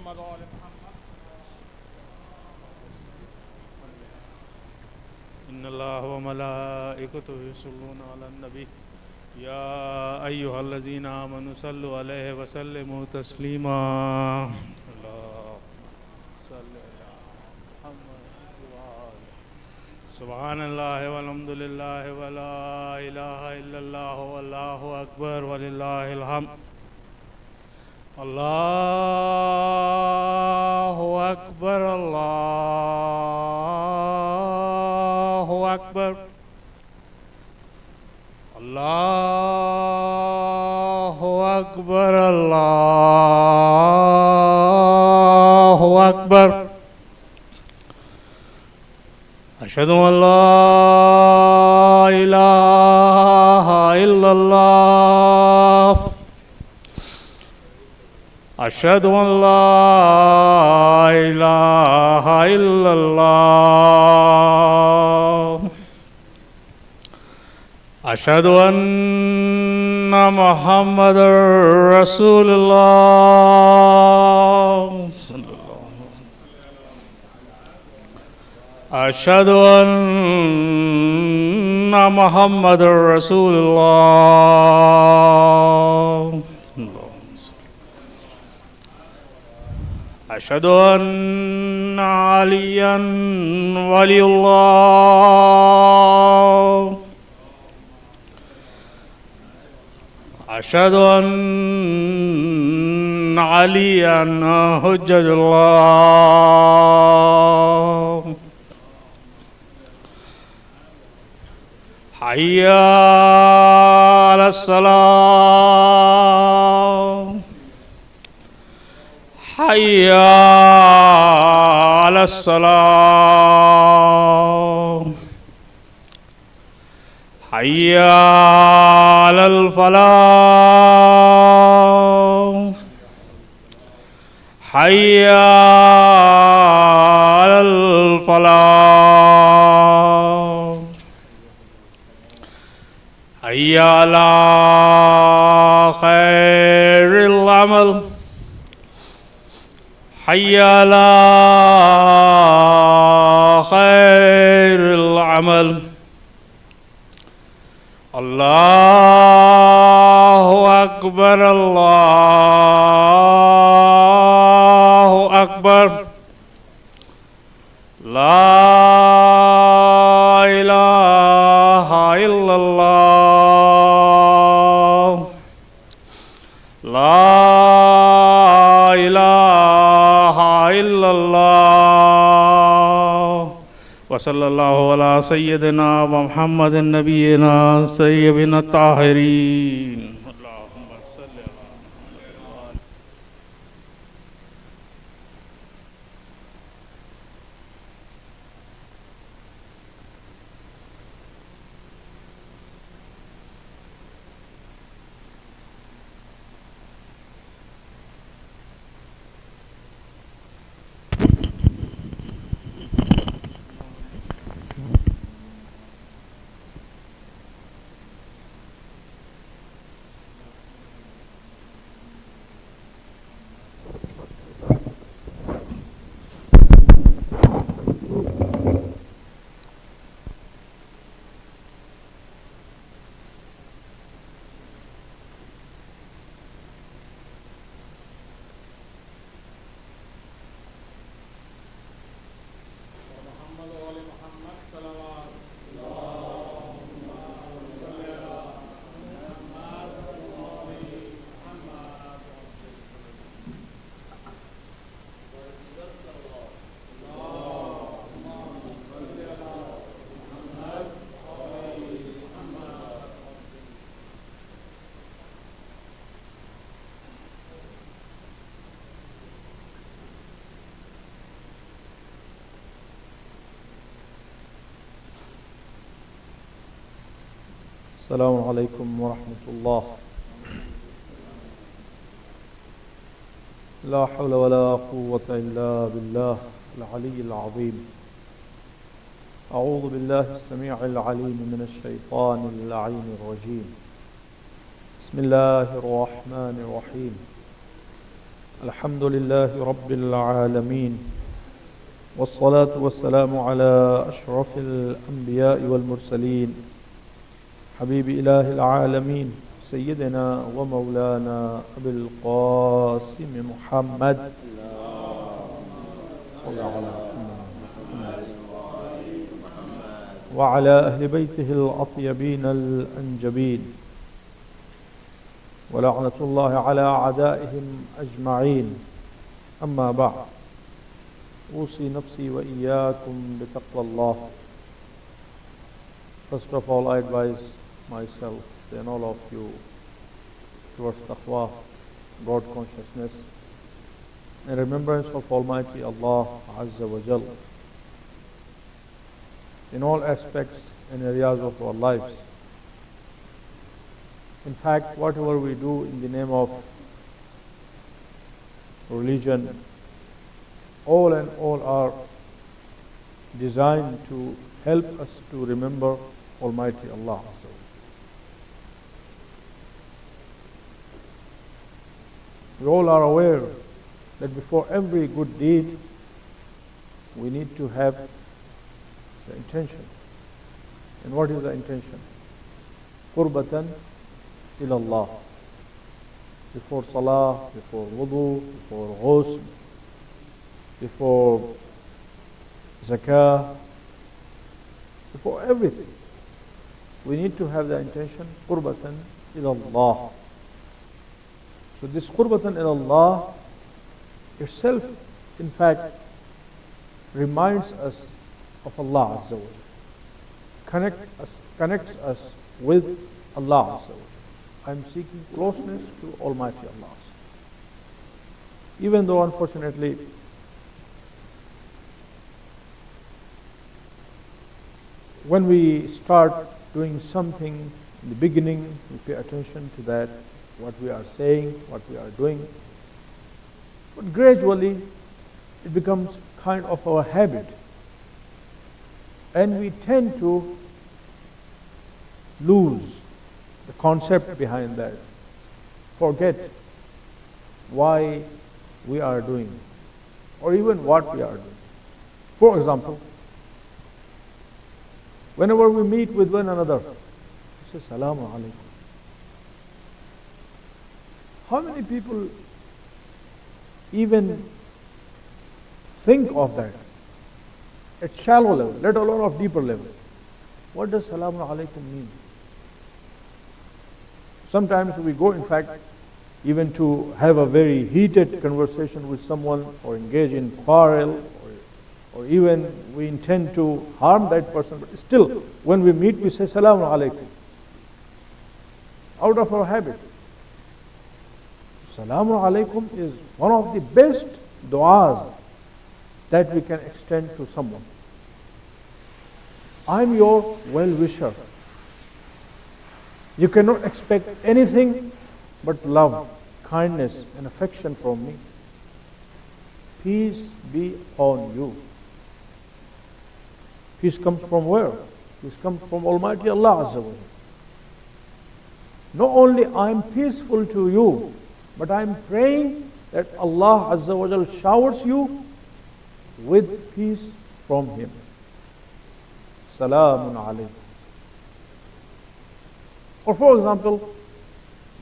محمد وآل محمد إن الله وملائكته يصلون على النبي يا أيها الذين آمنوا صلوا عليه وسلموا تسليما سبحان الله والحمد لله ولا إله إلا الله والله أكبر ولله الحمد الله أكبر الله أكبر الله أكبر الله أكبر أشهد أن لا إله إلا الله أشهد أن لا إله إلا الله أشهد أن محمدا رسول الله أشهد أن محمدا رسول الله أشهد أن عليا ولي الله أشهد أن عليا حجة الله حي على الصلاة حي على الصلاة حي على الفلاح حي على الفلاح حي على خير العمل حي على خير العمل الله أكبر الله أكبر لا إله إلا الله لا إله إلا الله وصلى الله على سيدنا محمد نبينا سيدنا الطاهرين اللهم صل على السلام عليكم ورحمة الله. لا حول ولا قوة إلا بالله العلي العظيم. أعوذ بالله السميع العليم من الشيطان اللعين الرجيم. بسم الله الرحمن الرحيم. الحمد لله رب العالمين والصلاة والسلام على أشرف الأنبياء والمرسلين حبيب إله العالمين سيدنا ومولانا أبي القاسم محمد وعلى أهل بيته الأطيبين الأنجبين ولعنة الله على أعدائهم أجمعين أما بعد أوصي نفسي وإياكم بتقوى الله. First of all, I advise myself and all of you towards taqwa, God consciousness, and remembrance of Almighty Allah Azza wa Jal in all aspects and areas of our lives. In fact, whatever we do in the name of religion, all and all are designed to help us to remember Almighty Allah. We all are aware that before every good deed, we need to have the intention. And what is the intention? Qurbatan ilallah. Before salah, before wudu, before ghusl, before zakah, before everything, we need to have the intention qurbatan ilallah. So this qurbatan ilallah itself, in fact, reminds us of Allah Azza wa Jalla. Connects us with Allah Azza wa Jalla. I am seeking closeness to Almighty Allah. Even though, unfortunately, when we start doing something in the beginning, we pay attention to that, what we are saying, what we are doing. But gradually, it becomes kind of our habit. And we tend to lose the concept behind that, forget why we are doing, or even what we are doing. For example, whenever we meet with one another, we say, Salaamu Alaikum. How many people even think of that at shallow level, let alone of deeper level? What does Salaamu Alaikum mean? Sometimes we go, in fact, even to have a very heated conversation with someone or engage in quarrel, or even we intend to harm that person, but still, when we meet, we say Salaamu Alaikum, out of our habit. Salaamu Alaikum is one of the best du'as that we can extend to someone. I'm your well-wisher. You cannot expect anything but love, kindness, and affection from me. Peace be on you. Peace comes from where? Peace comes from Almighty Allah Azza wa Jalla. Not only I'm peaceful to you, but I'm praying that Allah Azza wa Jalla showers you with peace from Him. Salaamun alaykum. Or for example,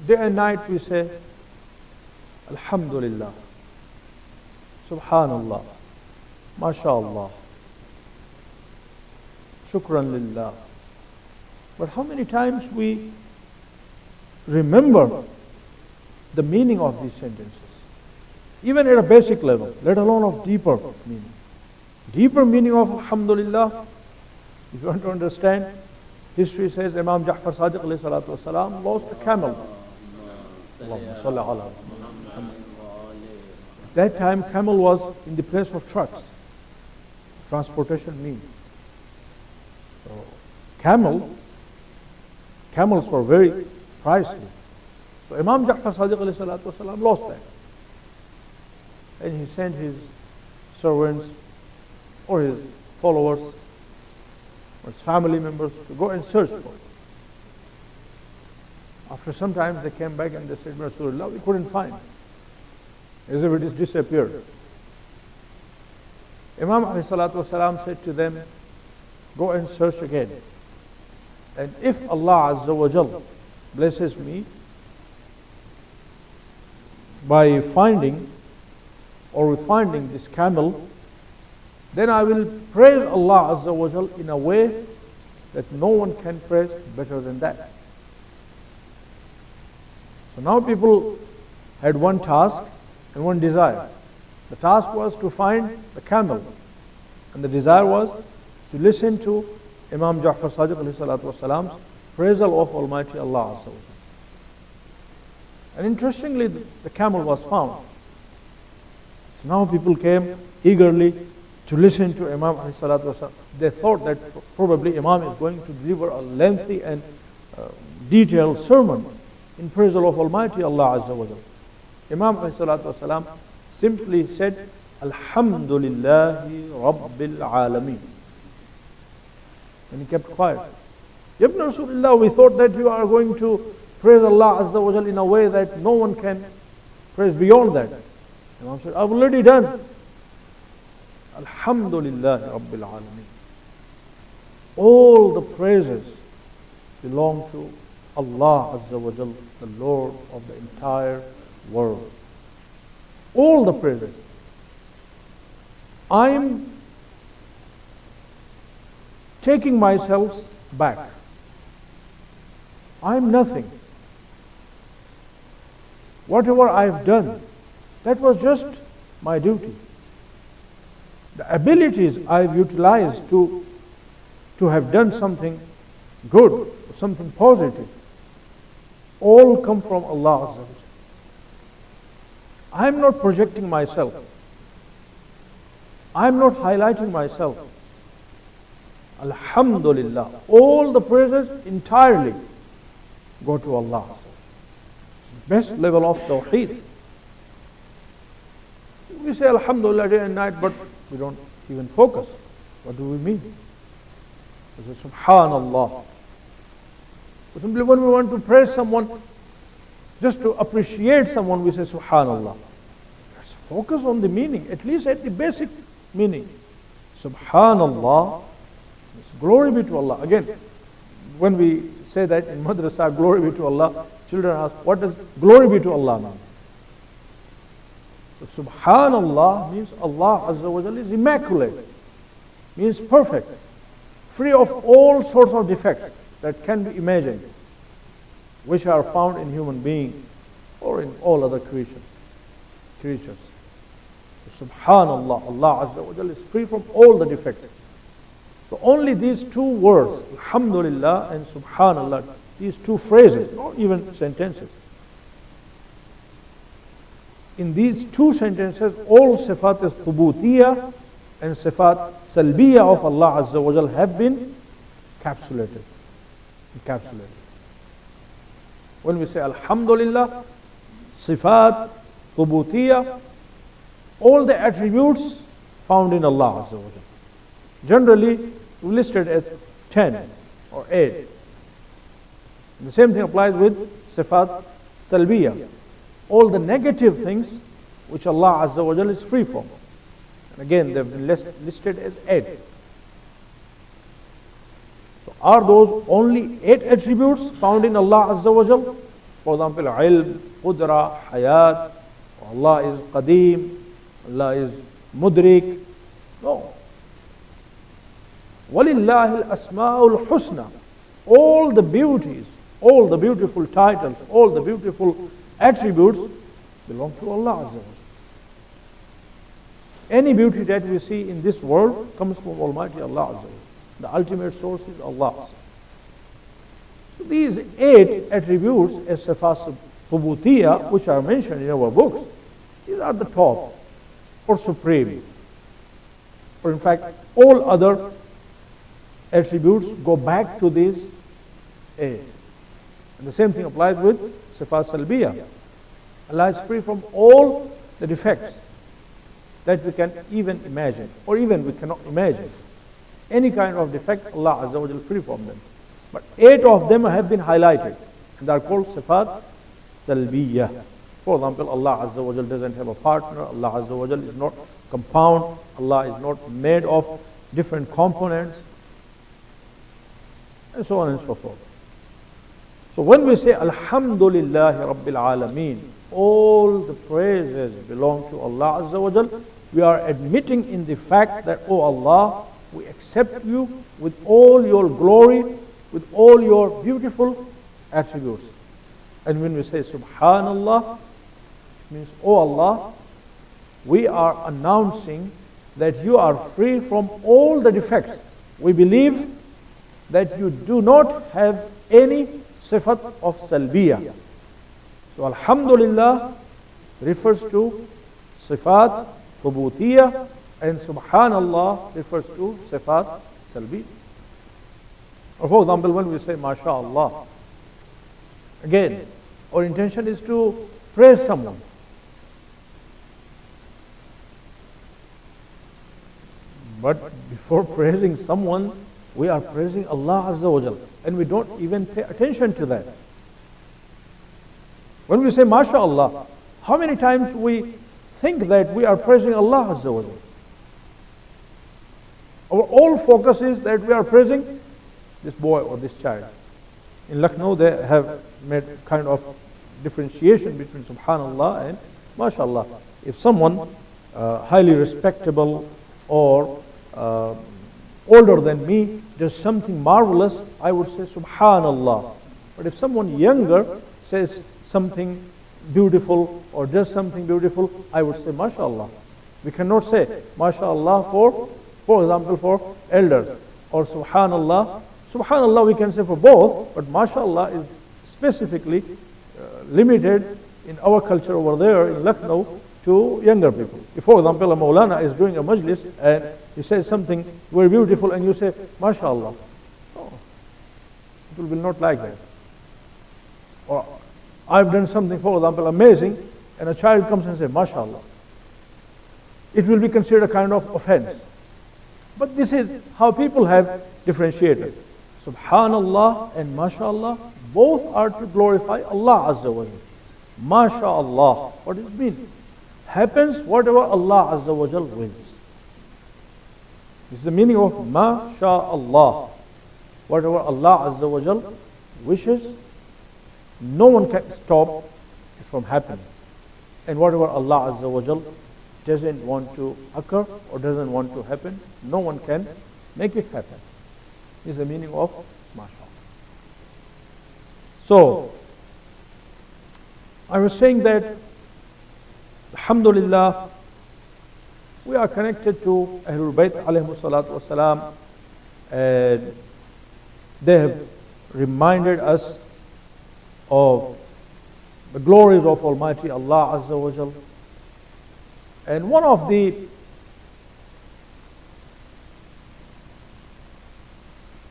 day and night we say, Alhamdulillah, Subhanallah, MashaAllah, Shukran Lillah. But how many times we remember the meaning of these sentences? Even at a basic level, let alone of deeper meaning. Deeper meaning of Alhamdulillah, if you want to understand, history says Imam Ja'far Sadiq alayhi salatu wasalam lost a camel. At that time, camel was in the place of trucks, transportation means. So, camels were very pricey. So Imam Ja'far Sadiq alayhi salatu wasalam lost that. And he sent his servants or his followers or his family members to go and search for it. After some time they came back and they said, Rasulullah, we couldn't find it. as if it has disappeared. Imam alayhi salatu wasalam said to them, go and search again. And if Allah Azza wa Jal blesses me by finding or with finding this camel, then I will praise Allah Azza wa Jal in a way that no one can praise better than that. So now people had one task and one desire. The task was to find the camel, and the desire was to listen to Imam Ja'far Sadiq alayhi salatu wasalam's praisal of Almighty Allah Azza wa Jal. And interestingly, the camel was found. So now people came eagerly to listen to Imam alayhi salatu wasalam. They thought that probably Imam is going to deliver a lengthy and detailed sermon in praisal of Almighty Allah Azza wa Jal. Imam alayhi salatu wasalam simply said, Alhamdulillahi Rabbil Alameen. And he kept quiet. Ibn Rasulullah, we thought that you are going to praise Allah Azza wa Jal in a way that no one can praise beyond that. Imam said, I've already done. Alhamdulillahi Rabbil Alameen. All the praises belong to Allah Azza wa Jal, the Lord of the entire world. All the praises. I'm taking myself back. I'm nothing. Whatever I've done, that was just my duty. The abilities I've utilized to have done something good, something positive, all come from Allah Azza wa Jalla. I'm not projecting myself. I'm not highlighting myself. Alhamdulillah. All the praises entirely go to Allah. Best level of Tawheed. We say Alhamdulillah day and night, but we don't even focus. What do we mean? We say Subhanallah. Simply when we want to praise someone, just to appreciate someone, we say Subhanallah. Let's focus on the meaning, at least at the basic meaning. Subhanallah, glory be to Allah. Again, when we say that in madrasa, glory be to Allah, children ask, what does glory be to Allah mean? So Subhanallah means Allah Azza wa Jalla is immaculate, means perfect, free of all sorts of defects that can be imagined, which are found in human beings or in all other creatures. Subhanallah, Allah Azza wa Jalla is free from all the defects. So only these two words, Alhamdulillah and Subhanallah, these two phrases, not even sentences. In these two sentences, all sifat al-thubutiyya and sifat salbiyya of Allah Azza wa Jalla have been encapsulated. When we say Alhamdulillah, sifat, thubutiyya, all the attributes found in Allah Azza wa Jalla. Generally listed as 10 or 8. And the same thing applies with sifat salbiyya. All the negative things which Allah Azza wa Jalla is free from. And again, they've been listed as 8. So are those only 8 attributes found in Allah Azza wa Jalla? For example, ilm, qudra, hayat, Allah is qadeem, Allah is mudrik. No. وَلِلَّهِ الْأَسْمَاءُ الْحُسْنَى. All the beauties, all the beautiful titles, all the beautiful attributes belong to Allah Azza wa Jalla. Any beauty that we see in this world comes from Almighty Allah Azza wa Jalla. The ultimate source is Allah. So these 8 attributes as sifat thubutiyya, which are mentioned in our books, these are the top or supreme. Or in fact, all other attributes go back to these 8. And the same thing applies with sifat salbiyya. Allah is free from all the defects that we can even imagine, or even we cannot imagine. Any kind of defect, Allah Azza wa Jalla is free from them. But 8 of them have been highlighted, and they are called sifat salbiyya. For example, Allah Azza wa Jal doesn't have a partner, Allah Azza wa Jal is not compound, Allah is not made of different components, and so on and so forth. So when we say Alhamdulillah Rabbil Alameen, all the praises belong to Allah Azza wa Jal, we are admitting in the fact that, oh Allah, we accept you with all your glory, with all your beautiful attributes. And when we say Subhanallah, it means, oh Allah, we are announcing that you are free from all the defects. We believe that you do not have any sifat of salbiya. So Alhamdulillah refers to sifat thubutiyya, and Subhanallah refers to sifat salbi. Or for example, when we say MashaAllah, again, our intention is to praise someone. But before praising someone, we are praising Allah Azza wa Jal, and we don't even pay attention to that. When we say MashaAllah, how many times we think that we are praising Allah Azza wa Jal? Our all focus is that we are praising this boy or this child. In Lucknow, they have made kind of differentiation between Subhanallah and MashaAllah. If someone highly respectable or older than me does something marvelous, I would say Subhanallah. But if someone younger says something beautiful or does something beautiful, I would say MashaAllah. We cannot say MashaAllah for example, for elders, or Subhanallah. Subhanallah we can say for both, but MashaAllah is specifically limited in our culture over there in Lucknow to younger people. If, for example, a Molana is doing a majlis and he says something very beautiful and you say MashaAllah, oh, people will not like that. Or I've done something, for example, amazing, and a child comes and says MashaAllah. It will be considered a kind of offense. But this is how people have differentiated. Subhanallah and MashaAllah, both are to glorify Allah Azza wa Jal. MashaAllah, what does it mean? Happens whatever Allah Azza wa Jal wills. This is the meaning of MashaAllah. Whatever Allah Azza wa Jal wishes, no one can stop it from happening. And whatever Allah Azza wa Jal doesn't want to occur or doesn't want to happen, no one can make it happen. This is the meaning of MashaAllah. So, I was saying that, Alhamdulillah, we are connected to Ahlul Bayt alayhimu salatu wasalam, and they have reminded us of the glories of Almighty Allah Azza wa Jal. And one of the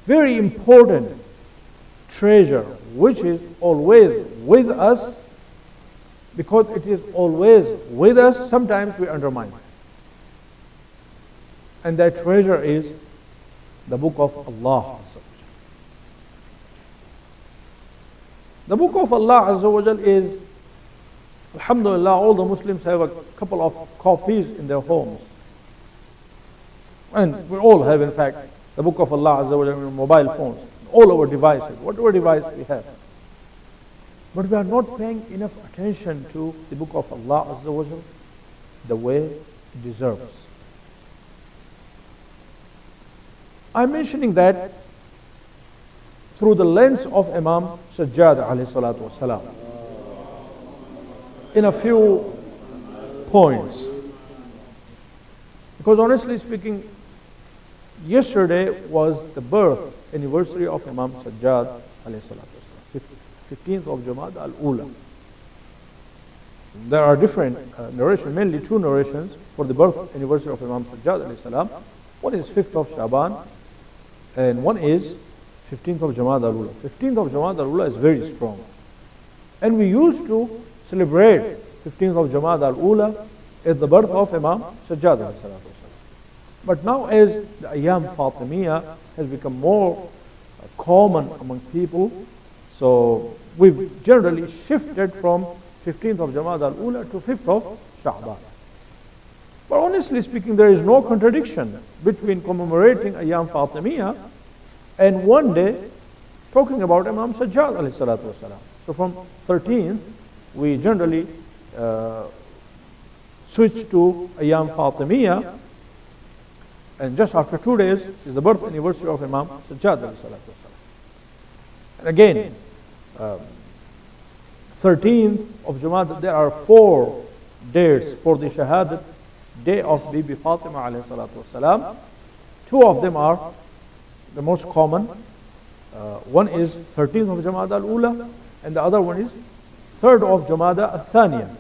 very important treasure which is always with us, because it is always with us, sometimes we undermine it. And that treasure is the book of Allah. The book of Allah Azza wa Jal is, Alhamdulillah, all the Muslims have a couple of copies in their homes. And we all have, in fact, the book of Allah Azza wa Jal in mobile phones, all our devices, whatever device we have. But we are not paying enough attention to the book of Allah Azza wa Jal the way it deserves. I'm mentioning that through the lens of Imam Sajjad alayhi salatu wasalam, in a few points. Because honestly speaking, yesterday was the birth anniversary of Imam Sajjad alayhi salatu wasalam, 15th of Jamad al-Ula. There are different narrations, mainly two narrations for the birth anniversary of Imam Sajjad alayhi salam. One is 5th of Shaban and one is 15th of Jamad al-Ula. 15th of Jamad al-Ula is very strong. And we used to celebrate 15th of Jamad al-Ula as the birth of Imam Sajjad alayhi salatu wasalam. But now as the Ayyam Fatimiyya has become more common among people, so we've generally shifted from 15th of Jamad al-Ula to 5th of Sha'ban. But honestly speaking, there is no contradiction between commemorating Ayyam Fatimiyya and one day talking about Imam Sajjad alayhi salatu wasalam. So from 13th, we generally switch to Ayyam Fatimiyya, and just after 2 days is the birth anniversary of Imam Sajjad alayhi salatu wasalam. And again, 13th of Jumada, there are 4 days for the Shahadat, day of Bibi Fatima alayhi salatu wasalam. 2 of them are the most common. One is 13th of Jamada al-Ula, and the other one is 3rd of Jamada al-Thaniya.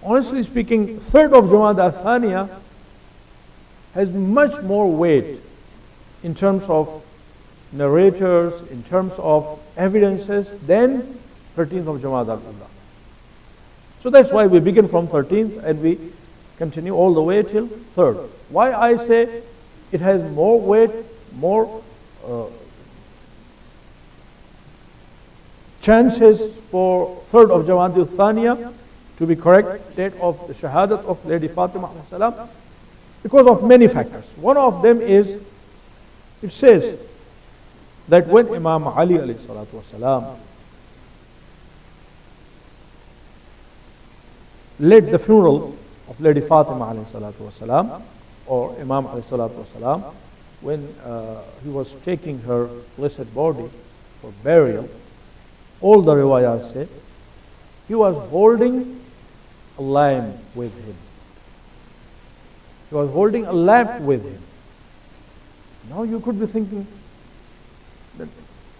Honestly speaking, 3rd of Jamada al-Thaniya has much more weight in terms of narrators, in terms of evidences than 13th of Jamada al-Ula. So that's why we begin from 13th and we continue all the way till 3rd. Why I say it has more weight, more chances for 3rd of Jamada al-Thaniya to be correct date of the Shahadat of Lady Fatima alayhi salam, because of many factors. One of them is, it says that when Imam Ali alayhi salatu wasalam led the funeral of Lady Fatima alayhi salatu wasalam, or Imam alayhi salatu wasalam, when he was taking her blessed body for burial, all the riwayat say he was holding a lamp with him. He was holding a lamp with him. Now you could be thinking that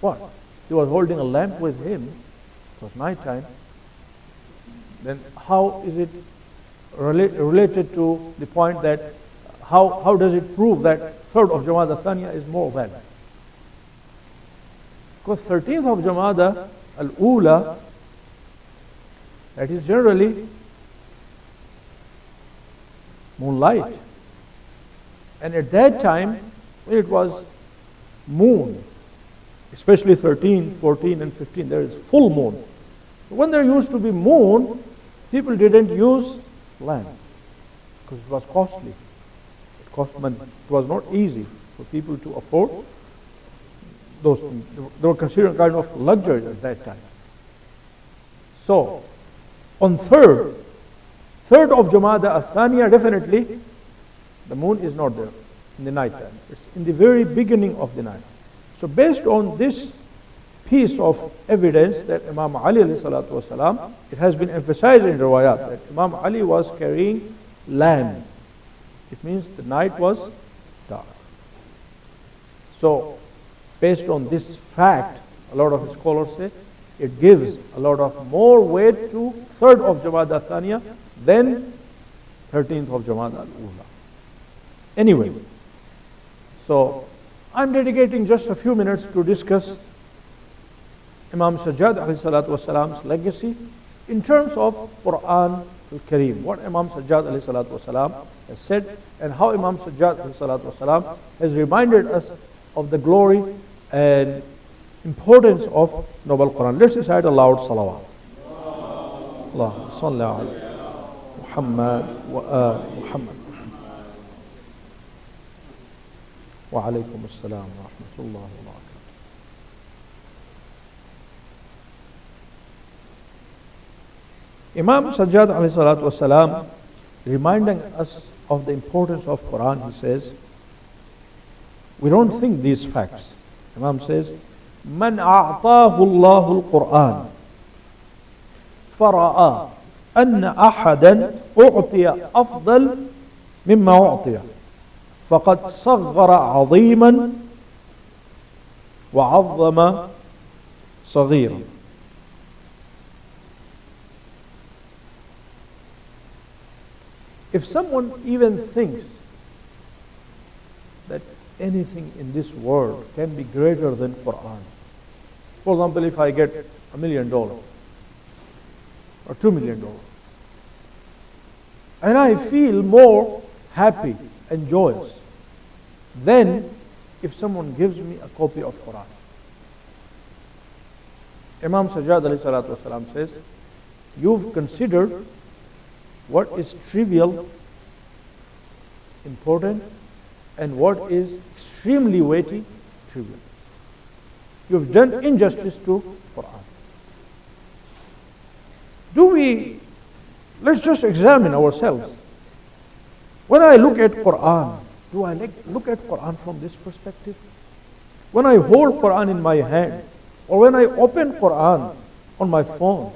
what? He was holding a lamp with him. It was night time. Then how is it related to the point that how does it prove that 3rd of Jamada Thaniya is more valid? Because 13th of Jamada al-Ula, that is generally moonlight. And at that time, when it was moon, especially 13, 14 and 15, there is full moon. So when there used to be moon, people didn't use lamp because it was costly. It cost money. It was not easy for people to afford those things. They were considered kind of luxury at that time. So, on 3rd of Jamada al-Thaniya, definitely the moon is not there in the night time. It's in the very beginning of the night. So based on this piece of evidence that Imam Ali alayhi salatu wasalam, it has been emphasized in riwayat that Imam Ali was carrying lamp. It means the night was dark. So based on this fact, a lot of scholars say it gives a lot of more weight to 3rd of Jamada Thaniya than 13th of Jamada al-Ula. Anyway, so I'm dedicating just a few minutes to discuss Imam Sajjad alayhi salatu wasalam's legacy in terms of Quran al-Kareem, what Imam Sajjad alayhi salatu wasalam has said, and how Imam Sajjad alayhi salatu wasalam has reminded us of the glory and importance of Noble Quran. Let's recite a loud salawat. Allahumma salli ala Muhammad wa ala Muhammad. Wa alaykum as-salam wa rahmatullahi wa barakatuh. Imam Sajjad alayhi salatu wasalam, reminding us of the importance of Quran, he says, we don't think these facts. Imam says, من أعطاه الله القرآن فرأى أن أحدا أعطي أفضل مما أعطي فقد صغر عظيما وعظم صغيرا. If someone even thinks that anything in this world can be greater than Quran, for example, if I get $1 million or $2 million, and I feel more happy and joyous than if someone gives me a copy of Quran. Imam Sajjad alayhi salatu wasalam says, you've considered what is trivial, important, and what is extremely weighty, trivial. You've done injustice to Quran. Let's just examine ourselves. When I look at Quran, do I look at Quran from this perspective? When I hold Quran in my hand, or when I open Quran on my phone,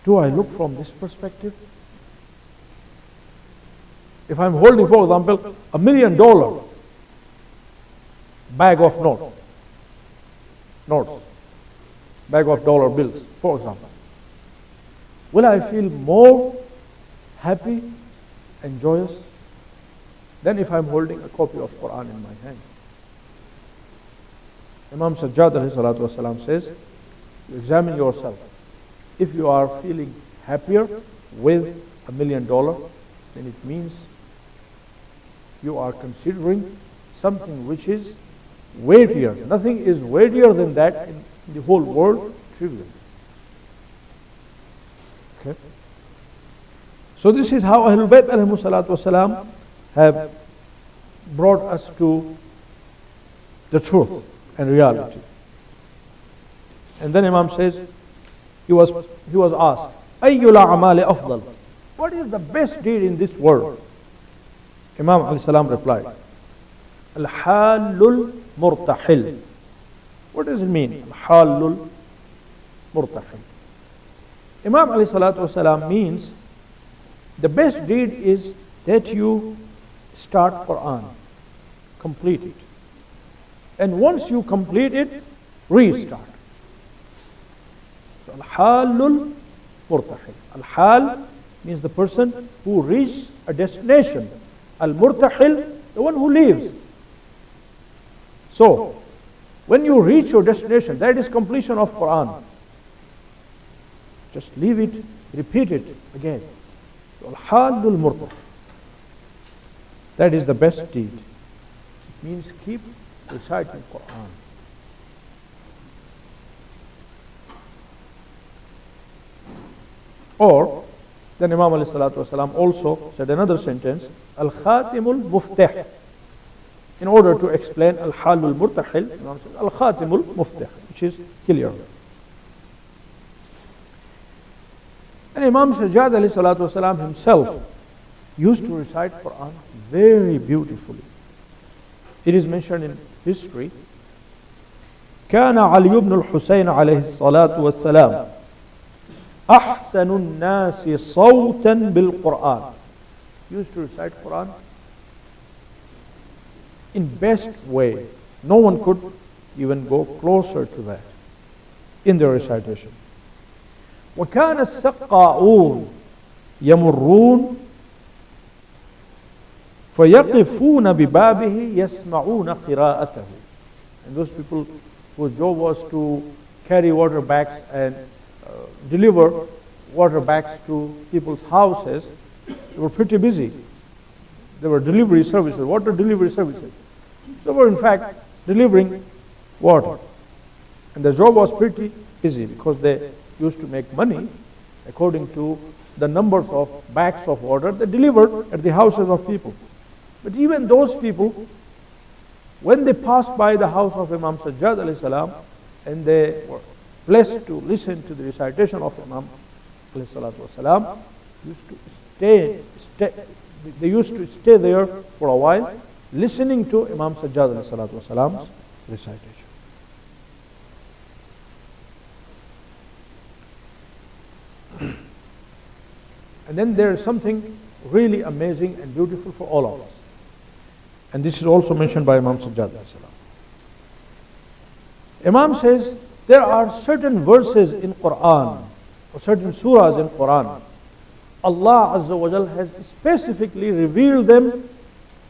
do I look from this perspective? If I'm holding, for example, $1 million bag of notes, bag of dollar bills, for example, will I feel more happy and joyous than if I'm holding a copy of Quran in my hand? Imam Sajjad alayhi salatu wasalam says, you examine yourself. If you are feeling happier with $1 million, then it means you are considering something which is weightier. Nothing is weightier than that in the whole world, trivial. Okay? So this is how Ahlul Bayt alayhimu salatu wasalam have brought us to the truth and reality. And then Imam says, he was asked, Ayyul a'mali afdal? What is the best deed in this world? Imam alayhi salam replied, Al-halul murtahil. What does it mean? Al-halul murtahil. Imam alayhi salatu wasalam means the best deed is that you start Quran, complete it. And once you complete it, restart. So al-halul murtahil. Al-hal means the person who reaches a destination. Al-murtahil, the one who leaves. So, when you reach your destination, that is completion of Quran. Just leave it, repeat it again. So, al-halul murtahil. That is the best deed. It means keep reciting Quran. Or, then Imam alayhi salatu wasalam also said another sentence, Al-Khatimul Muftah. In order to explain Al-Halul Murtahil, Imam says Al-Khatimul Muftah, which is clear. And Imam Sajjad alayhi salatu wasalam himself used to recite Quran very beautifully. It is mentioned in history. كان علي بن الحسين عليه الصلاة والسلام أحسن الناس صوتا بالقرآن. He used to recite Quran in best way. No one could even go closer to that in their recitation. وكان السقاؤون يمرون فيقفون ببابه يسمعون قراءته. And those people whose job was to carry water bags and deliver water bags to people's houses, they were pretty busy. There were delivery services, water delivery services. So they were in fact delivering water. And the job was pretty busy because they used to make money according to the numbers of bags of water they delivered at the houses of people. But even those people, when they passed by the house of Imam Sajjad alayhi salam, and they were blessed to listen to the recitation of Imam alayhi salatu wasalam, they used to stay there for a while, listening to Imam Sajjad alayhi salatu wasalam's recitation. And then there is something really amazing and beautiful for all of us. And this is also mentioned by Imam Sajjad alayhi salam. Imam says, there are certain verses in Quran, or certain surahs in Quran, Allah Azza wa Jal has specifically revealed them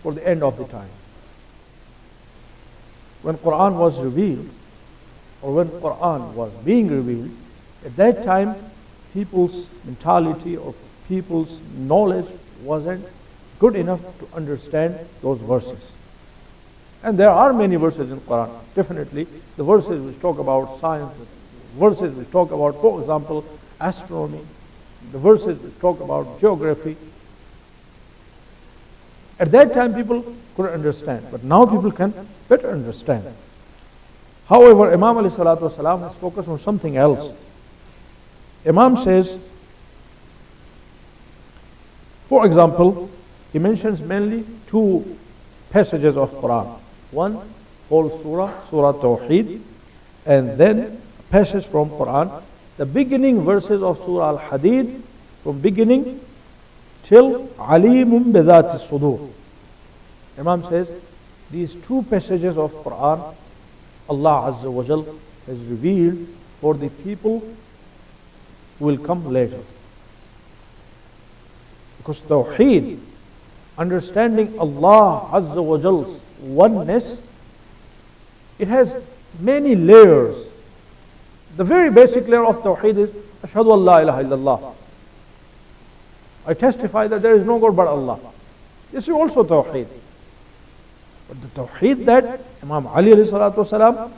for the end of the time. When Quran was revealed, or when Quran was being revealed, at that time, people's mentality or people's knowledge wasn't good enough to understand those verses. And there are many verses in Quran. Definitely, the verses which talk about science, the verses which talk about, for example, astronomy, the verses which talk about geography. At that time, people couldn't understand, but now people can better understand. However, Imam alayhi salatu wasalam has focused on something else. Imam says, for example, he mentions mainly two passages of Quran. One whole surah, Surah Tawheed, and then a passage from Quran, the beginning verses of Surah Al-Hadid, from beginning till Alimun Bidhati Sudur. Imam says, these two passages of Quran, Allah Azza wa Jal has revealed for the people who will come later. Because Tawheed, understanding Allah Azza wa Jal's oneness, it has many layers. The very basic layer of Tawheed is Ashhadu an la ilaha illallah. I testify that there is no God but Allah. This is also Tawheed. But the Tawheed that Imam Ali alayhi salatu wasalam,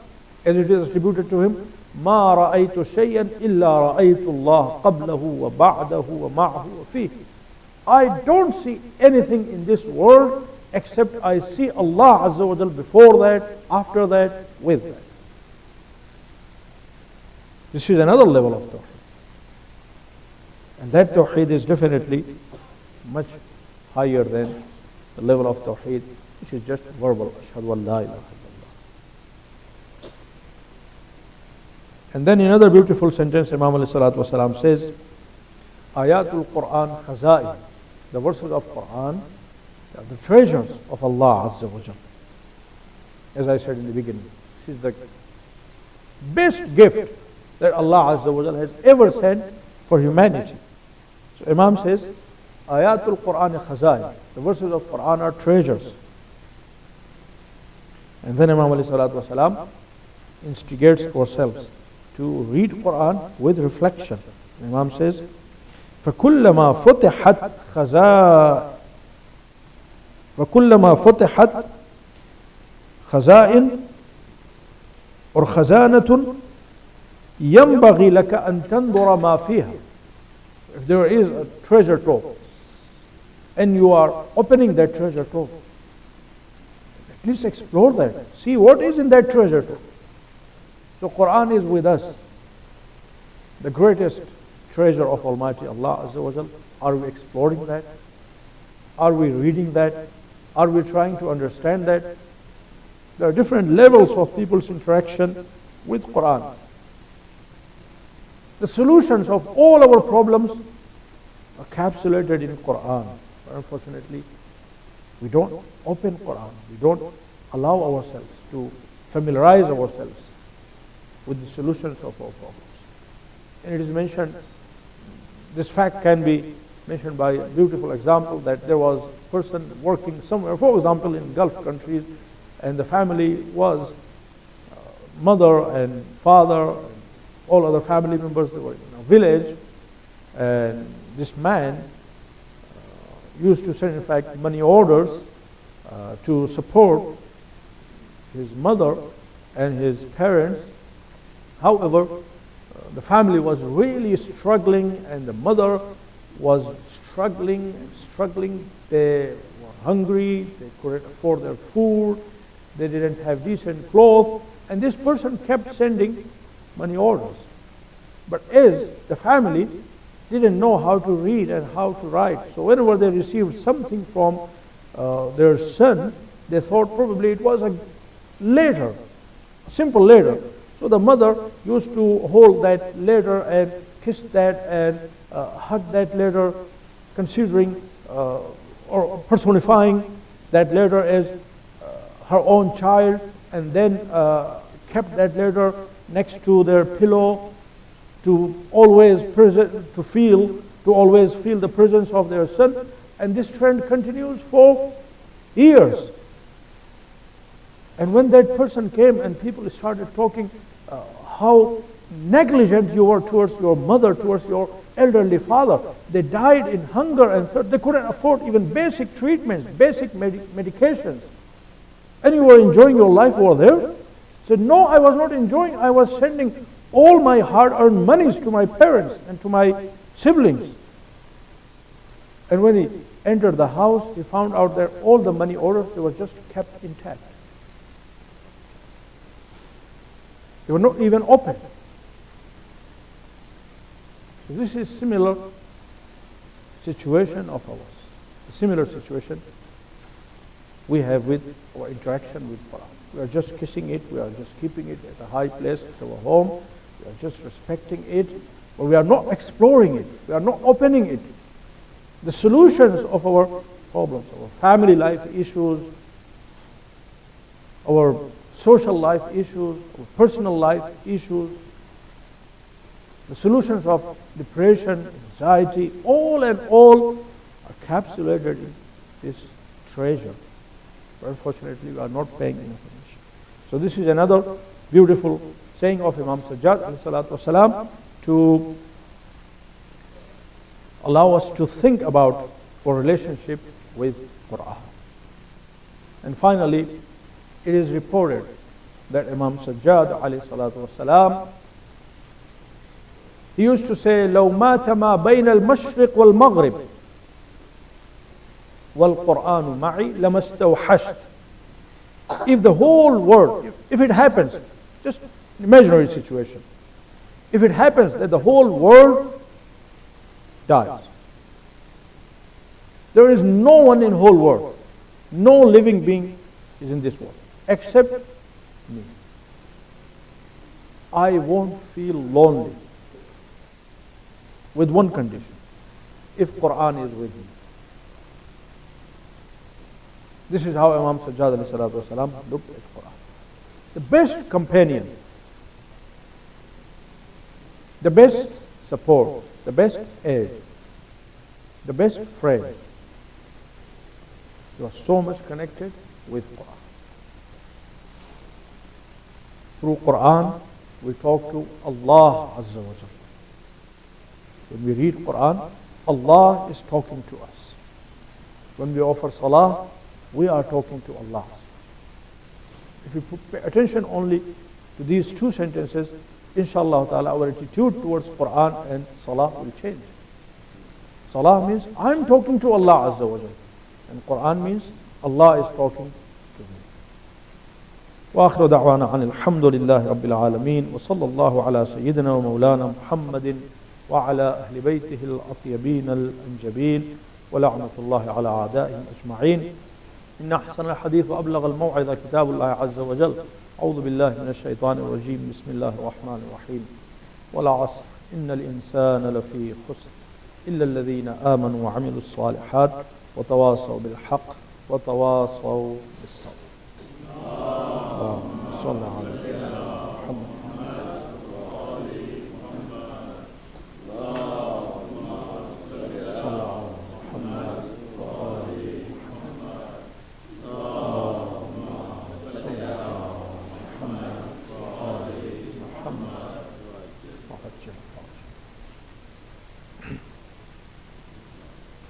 as it is attributed to him, ما رأيت شيئا إلا رأيت الله قبله وبعده ومعه وفيه. I don't see anything in this world except I see Allah Azza wa Jal before that, after that, with that. This is another level of Tawheed. And that Tawheed is definitely much higher than the level of Tawheed which is just verbal. Ashhadu an la ilaha illallah. And then another beautiful sentence Imam alayhi salatu wasalam says, Ayatul Quran Khazai. The verses of Quran are the treasures of Allah Azza wa Jal. As I said in the beginning, this is the best gift that Allah Azza wa Jal has ever sent for humanity. So Imam says, Ayatul Quran Khazai. The verses of Quran are treasures. And then Imam alayhi salatu wasalam instigates ourselves to read Quran with reflection. Imam says, فكلما فتحت خزائن or خزانة ينبغي لك أن تنظر ما فيها. If there is a treasure trove and you are opening that treasure trove, at least explore that. See what is in that treasure trove. So Quran is with us, the greatest treasure of Almighty Allah Azza wa Jal. Are we exploring that? Are we reading that? Are we trying to understand that? There are different levels of people's interaction with Quran. The solutions of all our problems are encapsulated in Quran. But unfortunately, we don't open Quran. We don't allow ourselves to familiarize ourselves with the solutions of our problems. And it is mentioned, this fact can be mentioned by a beautiful example, that there was a person working somewhere, for example in Gulf countries, and the family was mother and father, and all other family members. They were in a village, and this man used to send, in fact, money orders to support his mother and his parents. However, the family was really struggling, and the mother was struggling and struggling. They were hungry, they couldn't afford their food, they didn't have decent clothes, and this person kept sending money orders. But as the family didn't know how to read and how to write, so whenever they received something from their son, they thought probably it was a letter, a simple letter. So the mother used to hold that letter and kiss that and hug that letter, considering or personifying that letter as her own child, and then kept that letter next to their pillow to always feel the presence of their son. And this trend continues for years. And when that person came and people started talking how negligent you were towards your mother, towards your elderly father, they died in hunger and thirst. They couldn't afford even basic treatments, basic medications. And you were enjoying your life over there? He said, no, I was not enjoying. I was sending all my hard-earned monies to my parents and to my siblings. And when he entered the house, he found out that all the money orders, they were just kept intact. They were not even open. So this is similar situation of ours. A similar situation we have with our interaction with Quran. We are just kissing it, we are just keeping it at a high place at our home, we are just respecting it, but we are not exploring it, we are not opening it. The solutions of our problems, our family life issues, our social life issues, our personal life issues, the solutions of depression, anxiety, all and all are encapsulated in this treasure. But unfortunately, we are not paying enough attention. So this is another beautiful saying of Imam Sajjad alayhi salatu wasalam to allow us to think about our relationship with Quran. And finally, it is reported that Imam Sajjad alayhi salatu wasalam, he used to say, لو مات ما بين المشرق والمغرب والقرآن معي لما استوحشت. If the whole world, if it happens, just imaginary situation, if it happens that the whole world dies, there is no one in the whole world, no living being is in this world, except me. I won't feel lonely, with one condition, if Quran is with me. This is how Imam Sajjad alayhi salatu wasalam looked at Quran. The best companion, the best support, the best aid, the best friend. You are so much connected with Quran. Through Quran, we talk to Allah Azza wa Jalla. When we read Quran, Allah is talking to us. When we offer salah, we are talking to Allah. If we pay attention only to these two sentences, inshallah ta'ala, our attitude towards Quran and salah will change. Salah means I'm talking to Allah Azza wa Jalla, and Quran means Allah is talking to me. وآخر دعوانا عن الحمد لله رب العالمين وصلى الله على سيدنا ومولانا محمد وعلى أهل بيته الأطيبين الأنجبين ولعنة الله على أعدائهم أجمعين. إن أحسن الحديث وأبلغ الموعظة كتاب الله عز وجل. أعوذ بالله من الشيطان الرجيم. بسم الله الرحمن الرحيم. والعصر إن الإنسان لفي خسر إلا الذين آمنوا وعملوا الصالحات وتواصوا بالحق وتواصوا بالصبر. اللهم صل على محمد.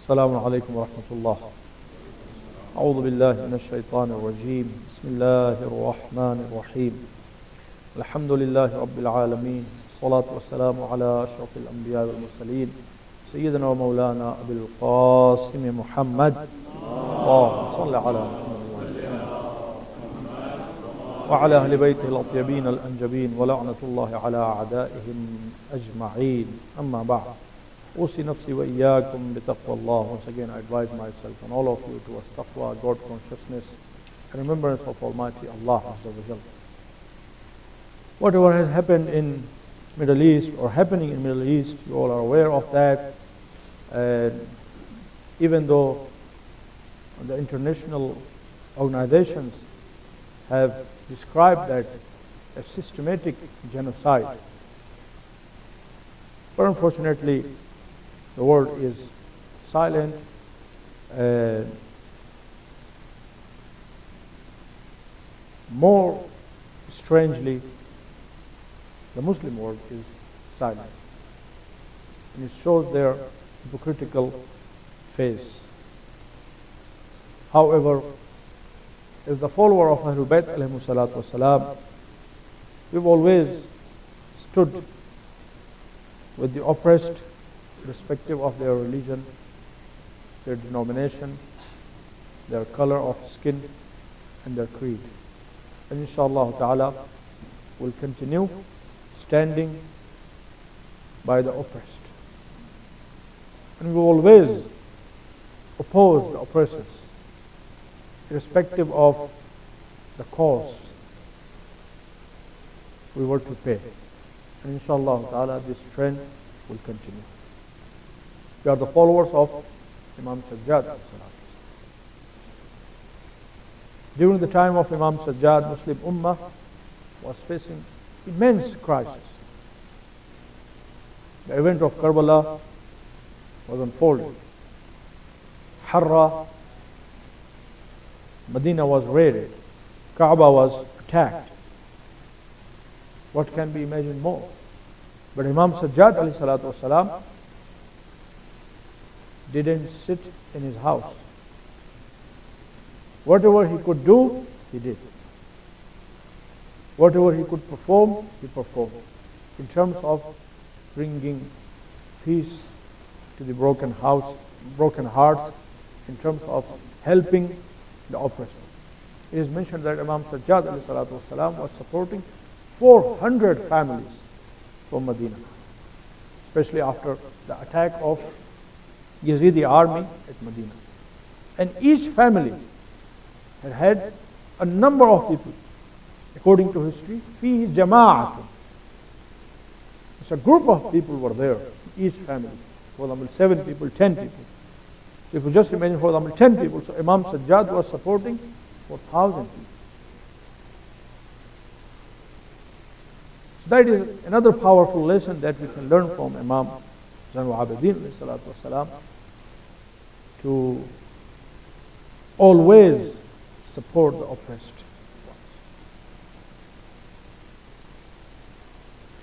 السلام عليكم ورحمة الله. أعوذ بالله من الشيطان الرجيم. بسم الله الرحمن الرحيم. الحمد لله رب العالمين. الصلاة والسلام على أشرف الأنبياء والمرسلين سيدنا ومولانا أبي القاسم محمد. اللهم صل على محمد وعلى أهل بيته الأطيبين الأنجبين ولعنة الله على أعدائهم أجمعين. أما بعد. أوصي نفسي وإياكم بتقوى الله. Once again, I advise myself and all of you towards taqwa, God consciousness, and remembrance of Almighty Allah Azza wa Jalla. Whatever has happened in Middle East or happening in Middle East, you all are aware of that. And even though the international organizations have described that as systematic genocide, but unfortunately, the world is silent. More strangely, the Muslim world is silent. And it shows their hypocritical face. However, as the follower of Ahlul Bayt alayhimu salatu wasalam, we've always stood with the oppressed, irrespective of their religion, their denomination, their color of skin, and their creed. And inshallah ta'ala, will continue standing by the oppressed. And we always oppose the oppressors, irrespective of the cost we were to pay. And inshallah ta'ala, this trend will continue. We are the followers of Imam Sajjad. During the time of Imam Sajjad, Muslim Ummah was facing immense crisis. The event of Karbala was unfolding. Harra, Medina was raided. Kaaba was attacked. What can be imagined more? But Imam Sajjad alayhi salatu wasalam didn't sit in his house. Whatever he could do, he did. Whatever he could perform, he performed. In terms of bringing peace to the broken hearts, in terms of helping the oppressed. It is mentioned that Imam Sajjad alayhi salatu wasalam was supporting 400 families from Medina, especially after the attack of Yazidi army at Medina. And each family had a number of people. According to history, فيه جماعة. It's a group of people were there, each family. For example, 7 people, 10 people. So if you just imagine, for example, 10 people, so Imam Sajjad was supporting 4,000 people. So that is another powerful lesson that we can learn from Imam Zainul Abidin alayhi salatu wasalam, to always support the oppressed.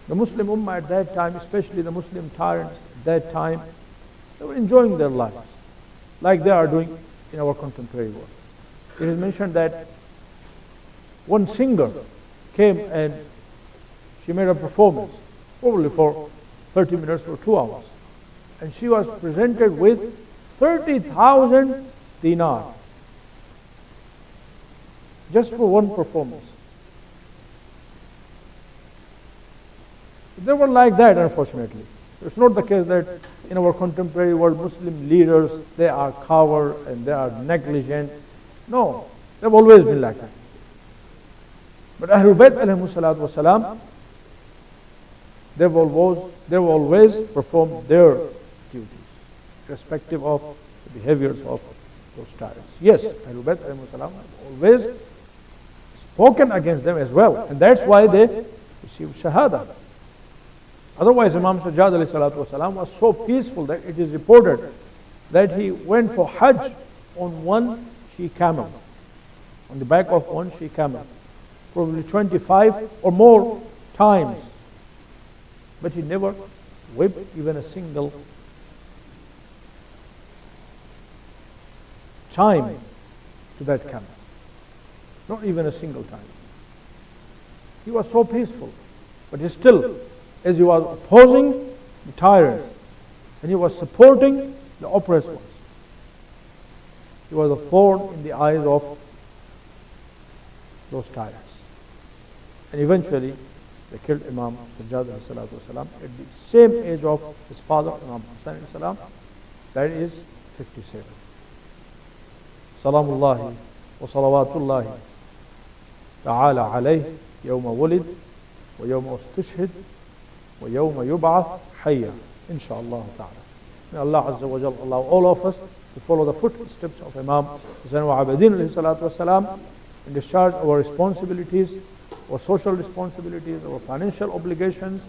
The Muslim Ummah at that time, especially the Muslim tyrants at that time, they were enjoying their lives like they are doing in our contemporary world. It is mentioned that one singer came and she made a performance, probably for 30 minutes or 2 hours. And she was presented with 30,000 dinar just for one performance. They were like that, unfortunately. It's not the case that in our contemporary world, Muslim leaders, they are coward and they are negligent. No, they've always been like that. But Ahlul Bayt alayhimu salatu wasalam, they've always performed their duties, irrespective of the behaviors of those tyrants. Yes, Ahlul Bayt alayhimu salam have always spoken against them as well, and that's why they received Shahada. Otherwise, Imam Sajjad alayhi salatu wasalam was so peaceful that it is reported that he went for Hajj on one she camel, on the back of one she camel, probably 25 or more times. But he never whipped even a single time to that camel. Not even a single time. He was so peaceful, but he still, as he was opposing the tyrants and he was supporting the oppressed ones, he was a thorn in the eyes of those tyrants. And eventually, they killed Imam Sajjad alayhi salatu wasalam at the same age of his father, Imam Hussaini alayhi salam, that is 57. Salamullahi wa salawatullahi ta'ala alayhi yawma wulid wa yawma ustushhid wa yawma yub'ath hayya, inshaAllah ta'ala. May Allah Azza wa Jalla allow all of us to follow the footsteps of Imam Zainul Abidin alayhi salatu wasalam and discharge our responsibilities, our social responsibilities, our financial obligations,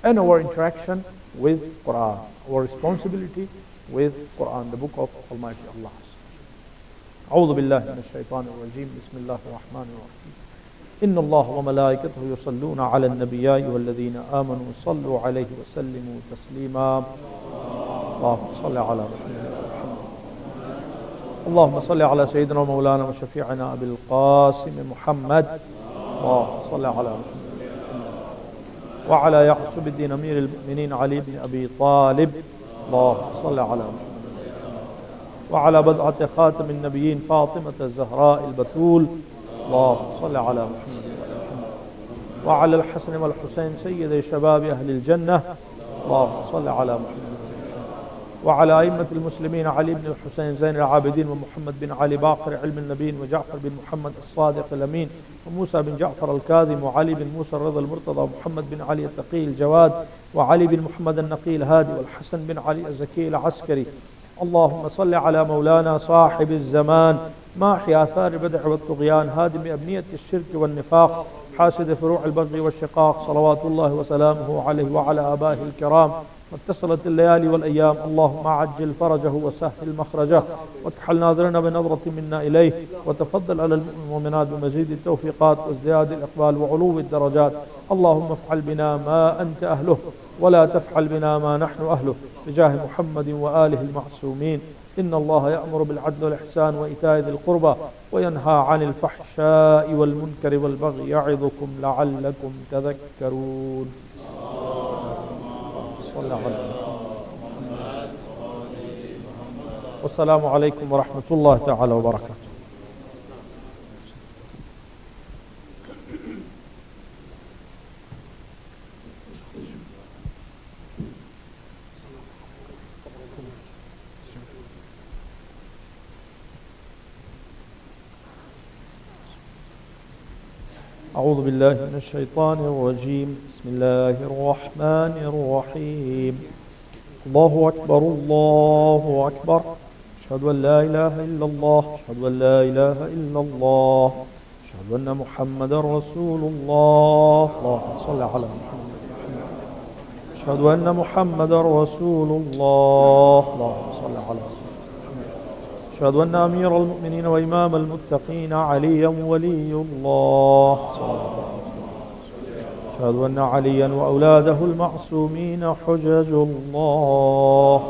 and our interaction with Quran, our responsibility with Quran, the book of Almighty Allah. أعوذ بالله من الشيطان الرجيم بسم الله الرحمن الرحيم إن الله وملائكته يصلون على النبي يا أيها الذين آمنوا صلوا عليه وسلموا تسليما اللهم صل على محمد اللهم صل على سيدنا ومولانا وشفيعنا أبي القاسم محمد. اللهم صل على محمد وعلى يعصب الدين أمير المؤمنين علي بن أبي طالب. اللهم صل على محمد وعلى بضعة خاتم النبيين فاطمة الزهراء البتول. اللهم صل على محمد وعلى الحسن والحسين سيد شباب أهل الجنة. اللهم صل على محمد وعلى أئمة المسلمين علي بن الحسين زين العابدين ومحمد بن علي باقر علم النبيين وجعفر بن محمد الصادق الأمين وموسى بن جعفر الكاظم وعلي بن موسى الرضا المرتضى ومحمد بن علي التقي الجواد وعلي بن محمد النقي الهادي والحسن بن علي الزكي العسكري. اللهم صل على مولانا صاحب الزمان ماحي آثار البدع والطغيان هادم أبنية الشرك والنفاق حاسد فروع البغي والشقاق صلوات الله وسلامه عليه وعلى آبائه الكرام. واتصلت الليالي والأيام اللهم عجل فرجه وسهل مخرجه واكحل ناظرنا بنظرة منا إليه وتفضل على المؤمنات بمزيد التوفيقات وازدياد الإقبال وعلو الدرجات. اللهم افعل بنا ما أنت أهله ولا تفعل بنا ما نحن أهله بجاه محمد وآله المعصومين. إن الله يأمر بالعدل والإحسان وإيتاء ذي القربى وينهى عن الفحشاء والمنكر والبغي يعظكم لعلكم تذكرون. والسلام عليكم ورحمة الله تعالى وبركاته. أعوذ بالله من الشيطان الرجيم. بسم الله الرحمن الرحيم. الله أكبر الله أكبر. أشهد أن لا إله إلا الله. أشهد أن لا إله إلا الله. أشهد أن محمدا رسول الله. اللهم صل على محمد. أشهد أن محمدا رسول الله. اللهم صل على محمد. أشهد أن أمير المؤمنين وإمام المتقين عليا ولي الله. أشهد أن عليا وأولاده المعصومين حجج الله.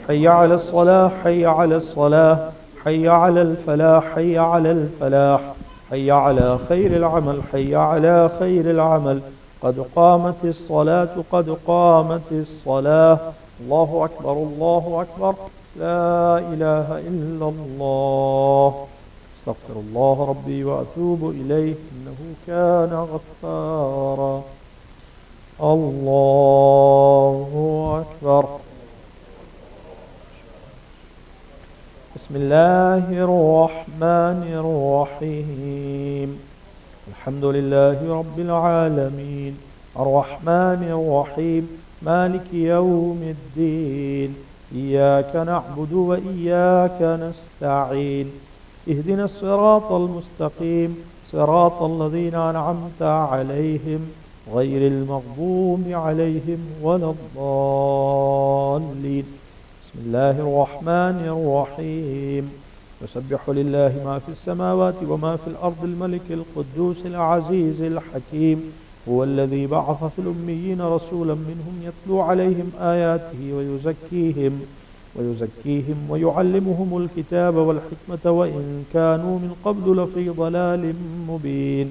حي على الصلاة حي على الصلاة حي على الفلاح حي على الفلاح حي على خير العمل حي على خير العمل. قد قامت الصلاة قد قامت الصلاة. الله أكبر الله أكبر. لا إله إلا الله. استغفر الله ربي وأتوب إليه إنه كان غفارا. الله أكبر. بسم الله الرحمن الرحيم. الحمد لله رب العالمين الرحمن الرحيم مالك يوم الدين إياك نعبد وإياك نستعين اهدنا الصراط المستقيم صراط الذين أنعمت عليهم غير المغضوب عليهم ولا الضالين. بسم الله الرحمن الرحيم. يسبح لله ما في السماوات وما في الأرض الملك القدوس العزيز الحكيم. هو الذي بعث في الأميين رسولا منهم يتلو عليهم آياته ويزكيهم ويعلمهم الكتاب والحكمة وإن كانوا من قبل لفي ضلال مبين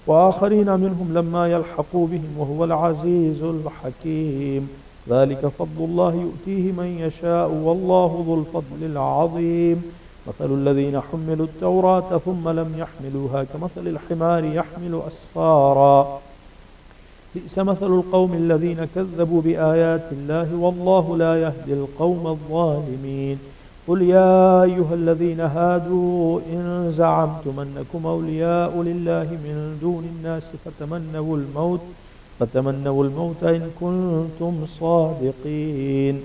وآخرين منهم لما يلحقوا بهم وهو العزيز الحكيم. ذلك فضل الله يؤتيه من يشاء والله ذو الفضل العظيم. مثل الذين حملوا التوراة ثم لم يحملوها كمثل الحمار يحمل أسفارا بئس مثل القوم الذين كذبوا بآيات الله والله لا يهدي القوم الظالمين. قل يا أيها الذين هادوا إن زعمتم أنكم أولياء لله من دون الناس فتمنوا الموت إن كنتم صادقين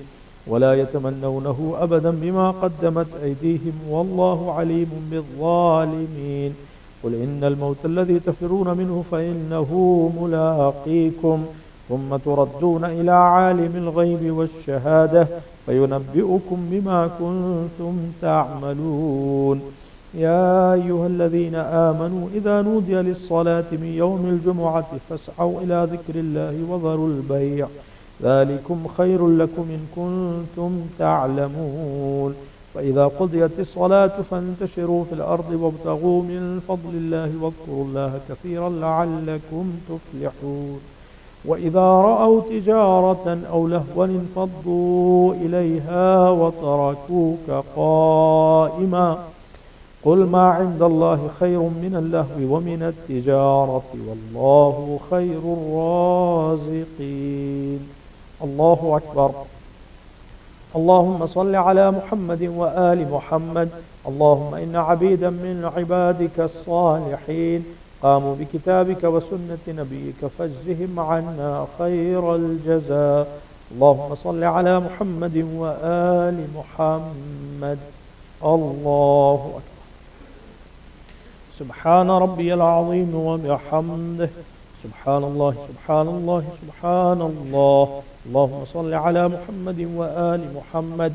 ولا يتمنونه أبدا بما قدمت أيديهم والله عليم بالظالمين. قل إن الموت الذي تفرون منه فإنه ملاقيكم ثم تردون إلى عالم الغيب والشهادة فينبئكم بما كنتم تعملون. يا أيها الذين آمنوا إذا نودي للصلاة من يوم الجمعة فاسعوا إلى ذكر الله وذروا البيع ذلكم خير لكم إن كنتم تعلمون. فإذا قضيت الصلاة فانتشروا في الأرض وابتغوا من فضل الله واذكروا الله كثيرا لعلكم تفلحون وإذا رأوا تجارة أو لهوا انفضوا إليها وتركوك قائما قل ما عند الله خير من اللهو ومن التجارة والله خير الرازقين. الله أكبر. اللهم صل على محمد وآل محمد. اللهم إن عبيدا من عبادك الصالحين قاموا بكتابك وسنة نبيك فاجزهم عنا خير الجزاء. اللهم صل على محمد وآل محمد. الله أكبر. سبحان ربي العظيم وبحمده سبحان الله سبحان الله سبحان الله. اللهم صل على محمد وآل محمد.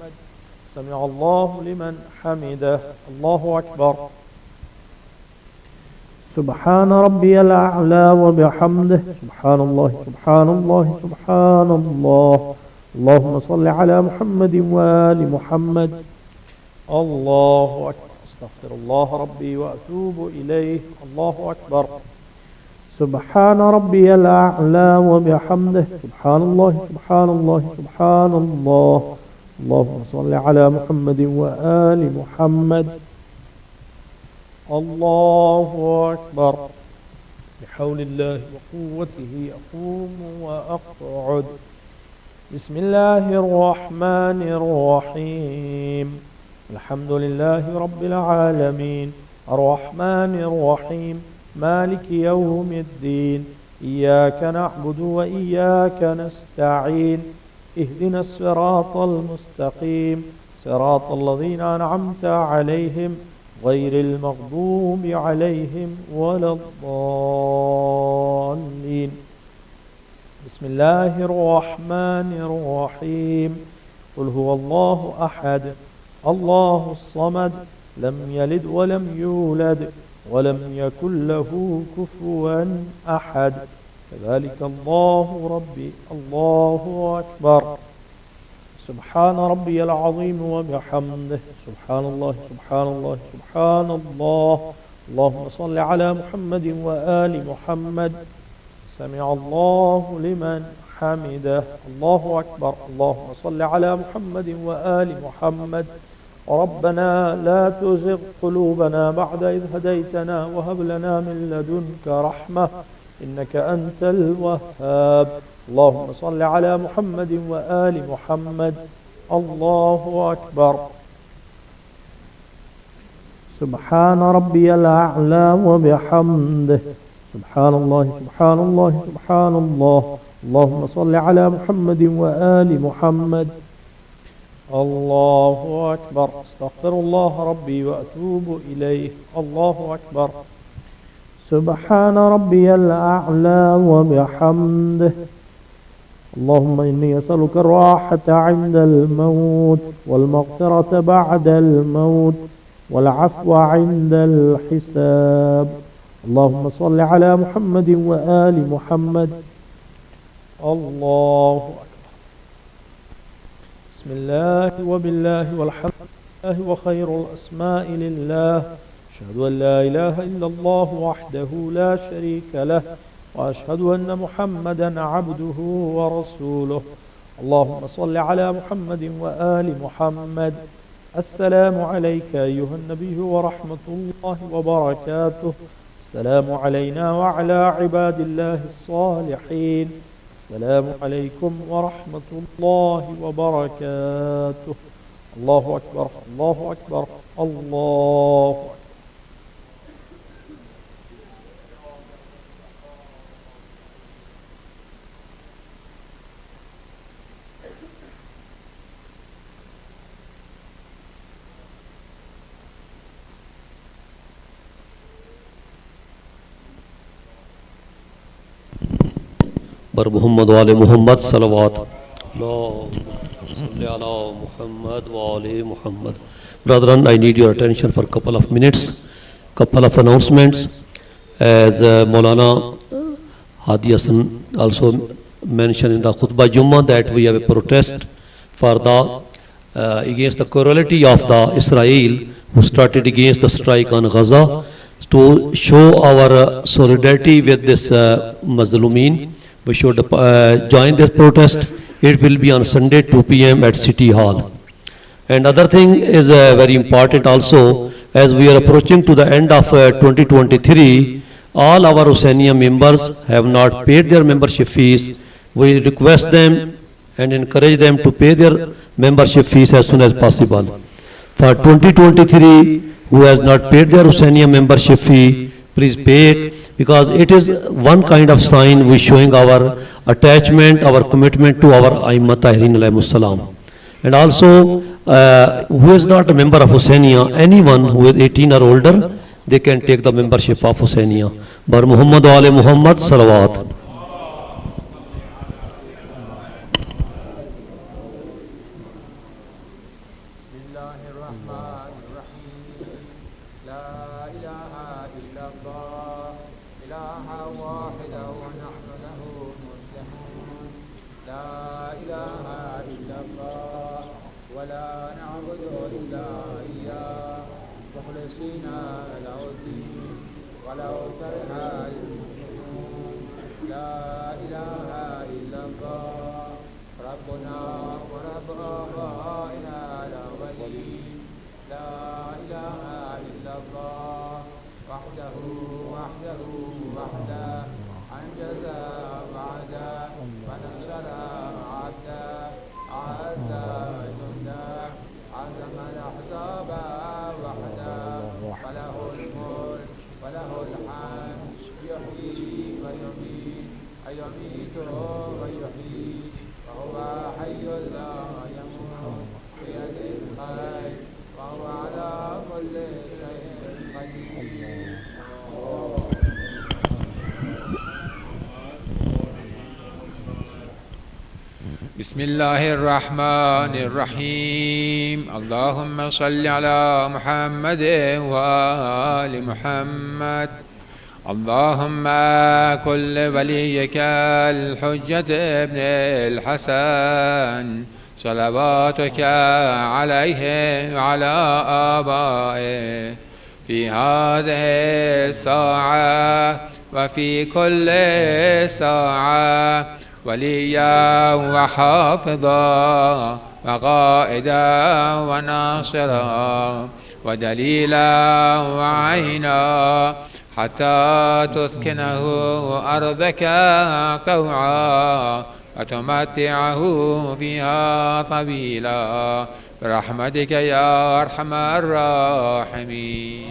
سمع الله لمن حمده. الله أكبر. سبحان ربي الأعلى وبحمده سبحان الله سبحان الله سبحان الله. اللهم صل على محمد وآل محمد. الله أكبر. أستغفر الله ربي وأتوب إليه. الله أكبر. سبحان ربي الأعلى وبحمده سبحان الله سبحان الله سبحان الله. اللهم صل على محمد وآل محمد. الله أكبر. بحول الله وقوته أقوم وأقعد. بسم الله الرحمن الرحيم. الحمد لله رب العالمين الرحمن الرحيم مالك يوم الدين إياك نعبد وإياك نستعين اهدنا الصراط المستقيم صراط الذين أنعمت عليهم غير المغضوب عليهم ولا الضالين. بسم الله الرحمن الرحيم. قل هو الله أحد الله الصمد لم يلد ولم يولد ولم يكن له كفوا أحد. كذلك الله ربي. الله أكبر. سبحان ربي العظيم وبحمده سبحان الله سبحان الله سبحان الله. اللهم صل على محمد وآل محمد. سمع الله لمن حمده. الله أكبر. اللهم صل على محمد وآل محمد. ربنا لا تزغ قلوبنا بعد إذ هديتنا وهب لنا من لدنك رحمة إنك أنت الوهاب. اللهم صل على محمد وآل محمد. الله أكبر. سبحان ربي الأعلى وبحمده سبحان الله سبحان الله سبحان الله. اللهم صل على محمد وآل محمد. الله أكبر. استغفر الله ربي وأتوب إليه. الله أكبر. سبحان ربي الأعلى وبحمده. اللهم إني أسألك الراحة عند الموت والمغفرة بعد الموت والعفو عند الحساب. اللهم صل على محمد وآل محمد. الله أكبر. بسم الله وبالله والحمد لله وخير الأسماء لله. أشهد أن لا إله إلا الله وحده لا شريك له وأشهد أن محمدا عبده ورسوله. اللهم صل على محمد وآل محمد. السلام عليك أيها النبي ورحمة الله وبركاته. السلام علينا وعلى عباد الله الصالحين. السلام عليكم ورحمة الله وبركاته. الله أكبر الله أكبر الله أكبر. बर मोहम्मद वाले Mohammad सलवात Muhammad wa ali Muhammad. Brethren, I need your attention for a couple of minutes, couple of announcements. As Molana Hadi Hassan also mentioned in the khutbah Jummah that we have a protest for the against the cruelty of the Israel who started against the strike on Gaza, to show our solidarity with this Mazlumin. We should join this protest. It will be on Sunday 2 p.m. at City Hall. And other thing is very important also, as we are approaching to the end of 2023, all our Hussainia members have not paid their membership fees. We request them and encourage them to pay their membership fees as soon as possible. For 2023, who has not paid their Hussainia membership fee, please pay it, because it is one kind of sign we showing our attachment, our commitment to our Aimmat Tahirin alayhimus salam. And also, who is not a member of Hussainia, anyone who is 18 or older, they can take the membership of Hussainia. Bar Muhammad wa ali Muhammad salawat. بسم الله الرحمن الرحيم اللهم صل على محمد وآل محمد اللهم كل وليك الحجة ابن الحسن صلواتك عليه وعلى آبائه في هذه الساعة وفي كل ساعة وليا وحافظا وقائدا وناصرا ودليلا وعينا حتى تسكنه أرضك طوعا وتمتعه فيها طويلا برحمتك يا أرحم الراحمين.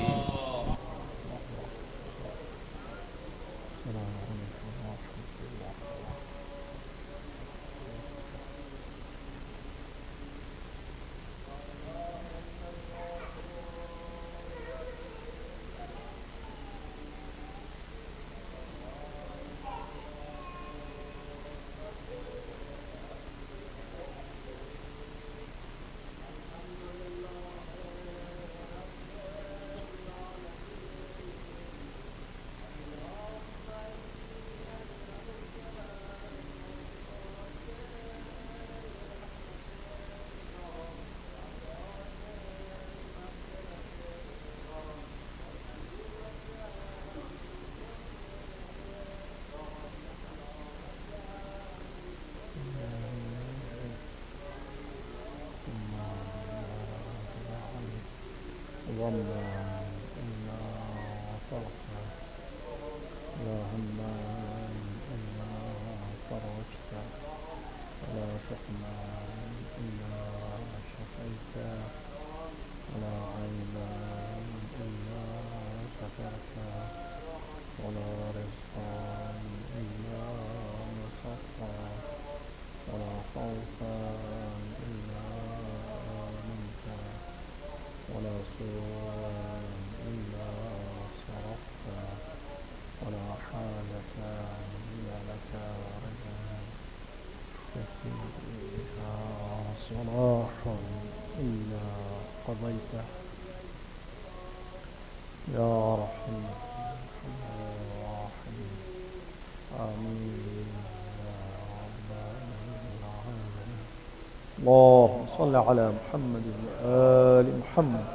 اللهم صل على محمد وآل محمد.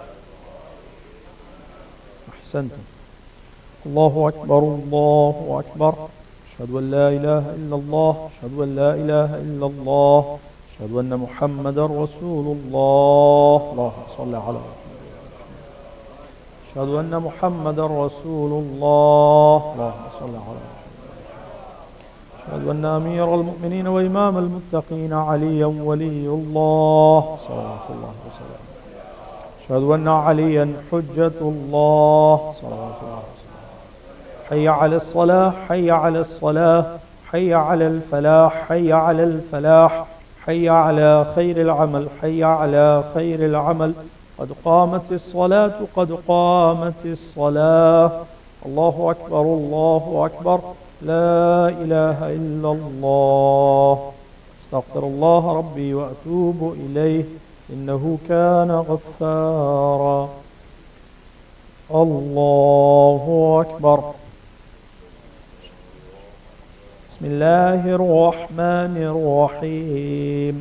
أحسنتم. الله أكبر الله أكبر. أشهد أن لا إله إلا الله، أشهد أن لا إله إلا الله، أشهد أن محمدا رسول الله. اللهم صل على محمد. أشهد أن محمدا رسول الله. اللهم صل على محمد. أشهد أن أمير المؤمنين وإمام المتقين عليا ولي الله صلوات الله وسلامه. أشهد أن عليا حجة الله صلوات الله وسلامه. حي على الصلاة، حي على الصلاة، حي على الفلاح، حي على الفلاح، حي على خير العمل، حي على خير العمل. قد قامت الصلاة، قد قامت الصلاة. الله أكبر الله أكبر. لا إله إلا الله. استغفر الله ربي وأتوب إليه إنه كان غفارا. الله أكبر. بسم الله الرحمن الرحيم.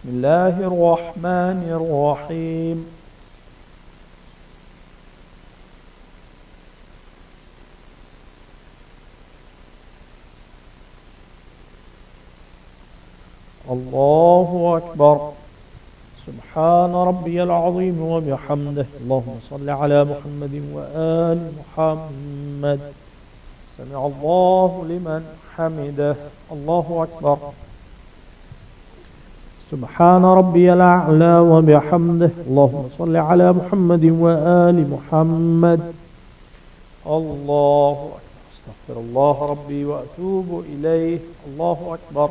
بسم الله الرحمن الرحيم. الله أكبر. سبحان ربي العظيم وبحمده. اللهم صل على محمد وآل محمد. سمع الله لمن حمده. الله أكبر. سبحان ربي الأعلى وبحمده. اللهم صل على محمد وآل محمد. الله أكبر. استغفر الله ربي وأتوب إليه. الله أكبر.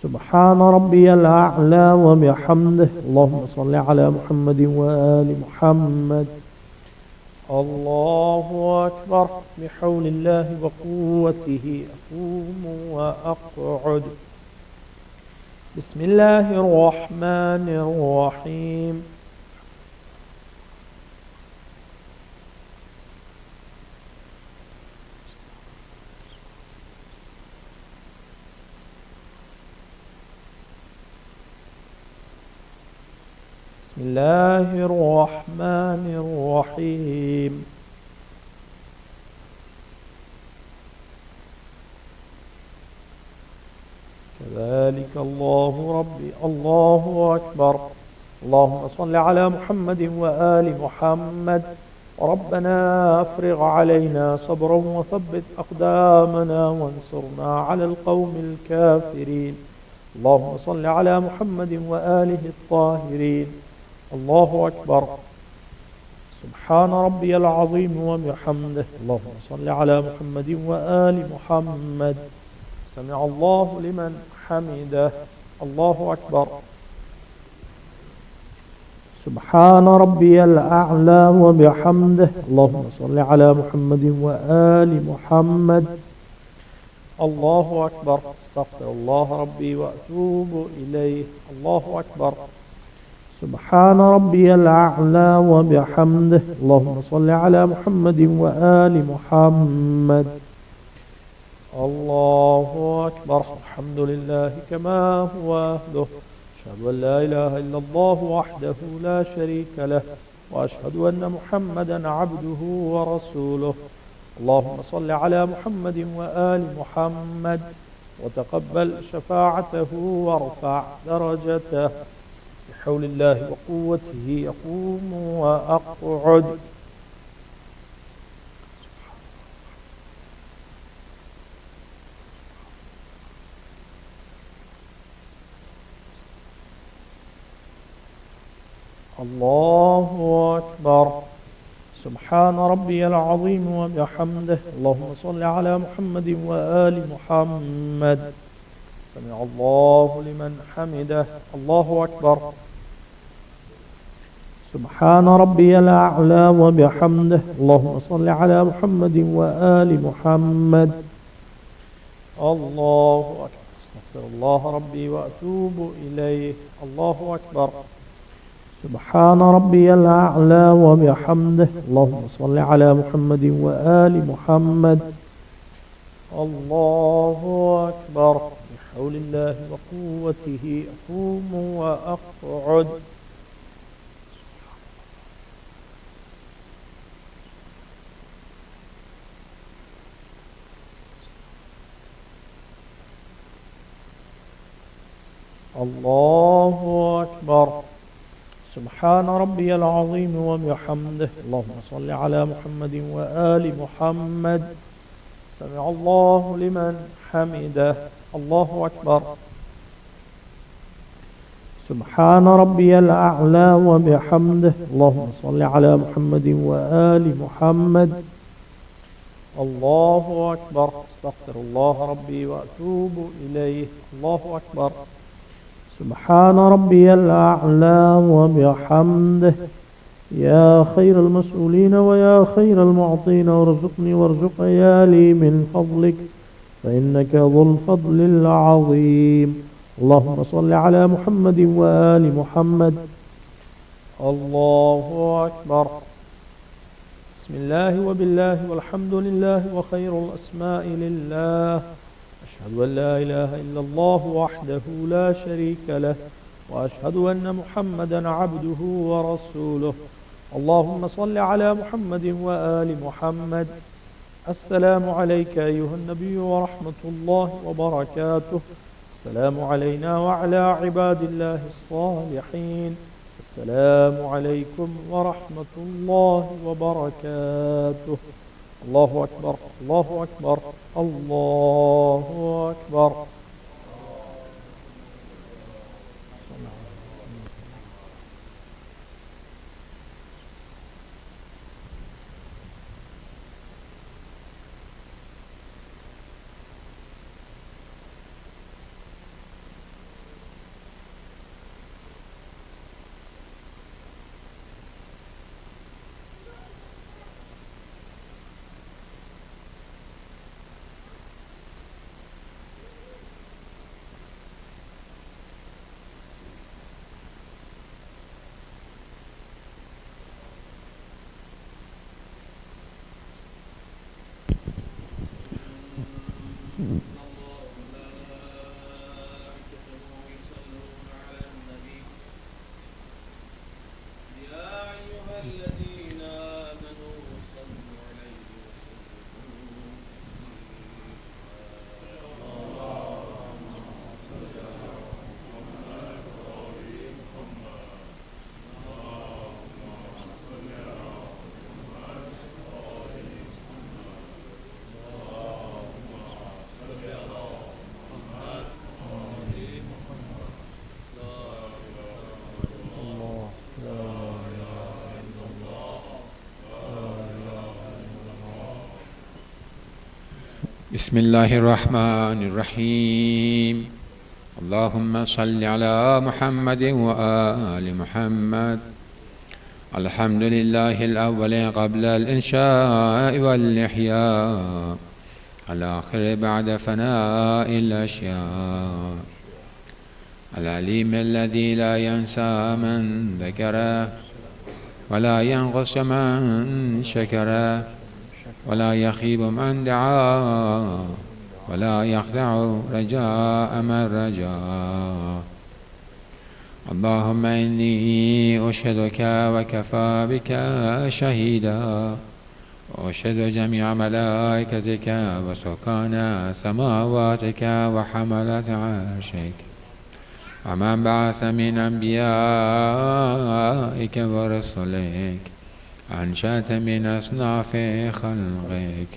سبحان ربي الأعلى وبحمده. اللهم صل على محمد وآل محمد. الله أكبر. بحول الله وقوته أقوم وأقعد. بسم الله الرحمن الرحيم. بسم الله الرحمن الرحيم. كذلك الله ربي. الله أكبر. اللهم صل على محمد وآل محمد. ربنا أفرغ علينا صبرا وثبت أقدامنا وانصرنا على القوم الكافرين. اللهم صل على محمد وآله الطاهرين. الله أكبر. سبحان ربي العظيم وبحمده. اللهم صل على محمد وآل محمد. سمع الله لمن حمده. الله أكبر. سبحان ربي الأعلى وبحمده. اللهم صل على محمد وآل محمد. الله أكبر. استغفر الله ربي وأتوب إليه. الله أكبر. سبحان ربي الأعلى وبحمده. اللهم صل على محمد وآل محمد. الله أكبر. الحمد لله كما هو أهله. أشهد أن لا إله إلا الله وحده لا شريك له، وأشهد أن محمدا عبده ورسوله. اللهم صل على محمد وآل محمد وتقبل شفاعته وارفع درجته. بحول الله وقوته يقوم وأقعد. الله أكبر. سبحان ربي العظيم وبحمده. اللهم صل على محمد وآل محمد. سمع الله لمن حمده. الله أكبر. سبحان ربي الأعلى وبحمده. اللهم صل على محمد وآل محمد. الله أكبر. استغفر الله ربي وأتوب إليه. الله أكبر. سبحان ربي الأعلى وبحمده. اللهم صل على محمد وآل محمد. الله أكبر. بحول الله وقوته أقوم وأقعد. الله أكبر. سبحان ربي العظيم وبحمده. اللهم صل على محمد وآل محمد. سمع الله لمن حمده. الله أكبر. سبحان ربي الأعلى وبحمده. اللهم صل على محمد وآل محمد. الله أكبر. استغفر الله ربي وأتوب إليه. الله أكبر. سبحان ربي الأعلى وبحمده. يا خير المسؤولين ويا خير المعطين ارزقني وارزق عيالي من فضلك فإنك ذو الفضل العظيم. اللهم صل على محمد وآل محمد. الله أكبر. بسم الله وبالله والحمد لله وخير الأسماء لله. أشهد أن لا إله إلا الله وحده لا شريك له وأشهد أن محمدا عبده ورسوله. اللهم صل على محمد وآل محمد. السلام عليك أيها النبي ورحمة الله وبركاته. السلام علينا وعلى عباد الله الصالحين. السلام عليكم ورحمة الله وبركاته. الله أكبر. الله أكبر. الله أكبر. بسم الله الرحمن الرحيم. اللهم صل على محمد وآل محمد. الحمد لله الأول قبل الإنشاء والإحياء، الآخر بعد فناء الأشياء، العليم الذي لا ينسى من ذكره ولا ينقص من شكره ولا يخيب من دعا ولا يخدع رجاء من رجا. اللهم إني أشهدك وكفى بك شهيدا، وأشهد جميع ملائكتك وسكان سماواتك وحملة عرشك ومن بعث من أنبيائك ورسلك أنشأت من أصناف خلقك،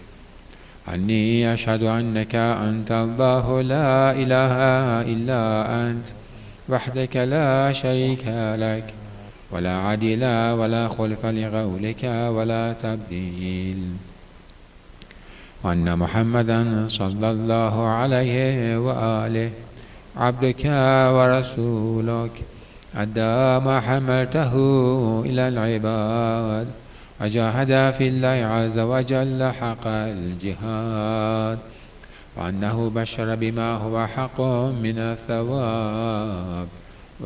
أني أشهد أنك أنت الله لا إله إلا أنت وحدك لا شريك لك ولا عدل ولا خلف لقولك ولا تبديل، وأن محمدا صلى الله عليه وآله عبدك ورسولك أدى ما حملته إلى العباد وجاهد في الله عز وجل حق الجهاد، وأنه بشر بما هو حق من الثواب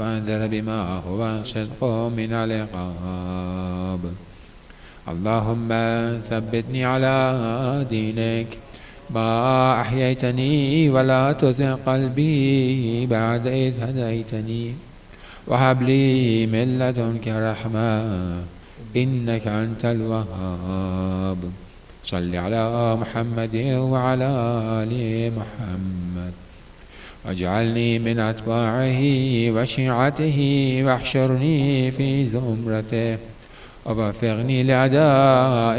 وأنذر بما هو صدق من العقاب. اللهم ثبتني على دينك ما أحييتني ولا تزغ قلبي بعد إذ هديتني وهب لي من لدنك رحمة إنك أنت الوهاب. صل على محمد وعلى آل محمد واجعلني من أتباعه وشيعته واحشرني في زمرته ووفقني لأداء